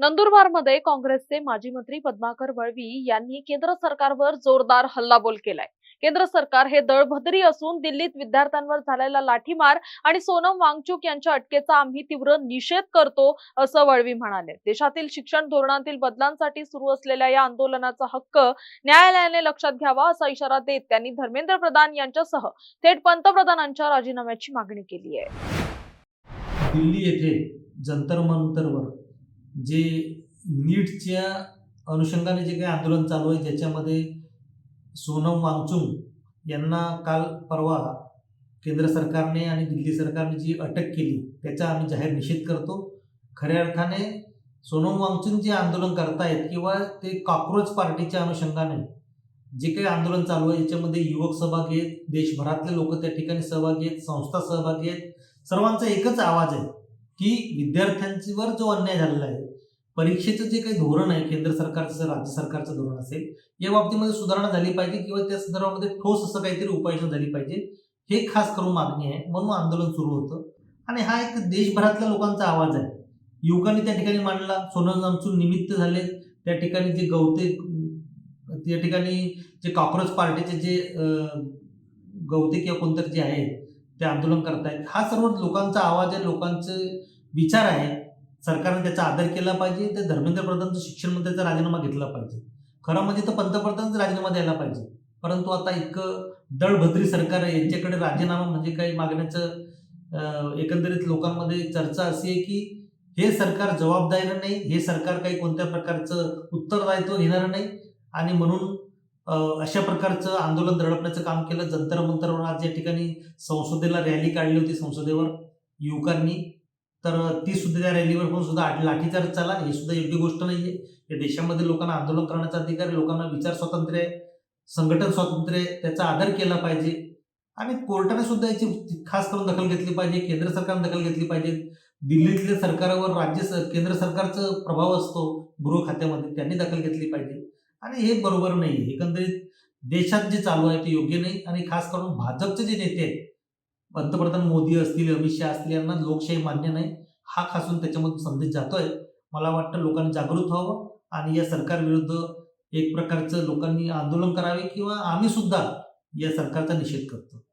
नंदुरबारमध्ये काँग्रेसचे माजी मंत्री पद्माकर वळवी यांनी केंद्र सरकारवर जोरदार हल्लाबोल केलाय। केंद्र सरकार हे दळभद्री असून दिल्लीत विद्यार्थ्यांवर झालेला लाठीमार आणि सोनम वांगचुक यांच्या अटकेचा आम्ही तीव्र निषेध करतो, असं वळवी म्हणाले। देशातील शिक्षण धोरणातील बदलांसाठी सुरू असलेल्या या आंदोलनाचा हक्क न्यायालयाने लक्षात घ्यावा, असा इशारा देत त्यांनी धर्मेंद्र प्रधान यांच्यासह थेट पंतप्रधानांच्या राजीनाम्याची मागणी केली आहे। दिल्ली येथे जंतर मंतरवर जे नीटच्या अनुषंगाने जे काही आंदोलन चालू आहे, ज्याच्यामध्ये सोनम वांगचुक यांना काल परवा केंद्र सरकारने आणि दिल्ली सरकारने जी अटक केली त्याचा आम्ही जाहीर निषेध करतो। खऱ्या अर्थाने सोनम वांगचुक जे आंदोलन करतायत किंवा ते कॉकरोच पार्टीच्या अनुषंगाने जे काही आंदोलन चालू आहे, याच्यामध्ये युवक सहभागी आहेत, देशभरातले लोक त्या ठिकाणी सहभागी आहेत, संस्था सहभागी आहेत। सर्वांचा एकच आवाज आहे की विद्यार्थ्यांवर जो अन्याय झालेला आहे, परीक्षेचं जे काही धोरण आहे केंद्र सरकारचं, राज्य सरकारचं धोरण असेल, या बाबतीमध्ये सुधारणा झाली पाहिजे किंवा त्या संदर्भामध्ये ठोस असं काहीतरी उपाययोजना झाली पाहिजे, हे खास करून मागणी आहे। म्हणून आंदोलन सुरू होतं आणि हा एक देशभरातल्या लोकांचा आवाज आहे। युवकांनी त्या ठिकाणी मांडला, सोनम वांगचुक निमित्त झाले, त्या ठिकाणी जे त्या ठिकाणी जे कॉकरोच पार्टीचे जे गवते किंवा कोणतरी जे आहेत ते आंदोलन करतायत, हा सर्व लोकांचा आवाज आहे, लोकांचे विचार आहे। सरकारने त्याचा आदर केला पाहिजे। ते धर्मेंद्र प्रधानचं शिक्षण मंत्र्याचा राजीनामा घेतला पाहिजे। खरं म्हणजे तर पंतप्रधानांचा राजीनामा द्यायला पाहिजे, परंतु आता इतकं दळभद्री सरकार आहे, यांच्याकडे राजीनामा म्हणजे काही मागण्याचं एकंदरीत लोकांमध्ये चर्चा अशी आहे की हे सरकार जबाबदार नाही, हे सरकार काही कोणत्या प्रकारचं उत्तरदायित्व घेणार नाही आणि म्हणून अशा प्रकारचं आंदोलन दडपण्याचं काम केलं। जंतर मंतरवर आज या ठिकाणी संसदेला रॅली काढली होती, संसदेवर युवकांनी, तर ती सुद्धा त्या रॅलीवर पण सुद्धा लाठीचार्ज झाला। हे सुद्धा योग्य गोष्ट नाहीये। या देशामध्ये लोकांना आंदोलन करण्याचा अधिकार आहे, लोकांना विचार स्वातंत्र्य आहे, संघटन स्वातंत्र्य आहे, त्याचा आदर केला पाहिजे आणि कोर्टाने सुद्धा याची खास करून दखल घेतली पाहिजे, केंद्र सरकारने दखल घेतली पाहिजे। दिल्लीतल्या सरकारवर केंद्र सरकारचा प्रभाव असतो गृह खात्यामध्ये, त्यांनी दखल घेतली पाहिजे आणि हे बरोबर नाही। एकंदरीत देशात जे चालू आहे ते योग्य नाही आणि खास करून भाजपचे जे नेते आहेत, पंतप्रधान मोदी असतील, अमित शहा असतील, यांना लोकशाही मान्य नाही, हा खासून त्याच्यामधून संदेश जातोय। मला वाटतं लोकांनी जागृत व्हावं आणि या सरकारविरुद्ध एक प्रकारचं लोकांनी आंदोलन करावे किंवा आम्ही सुद्धा या सरकारचा निषेध करतो।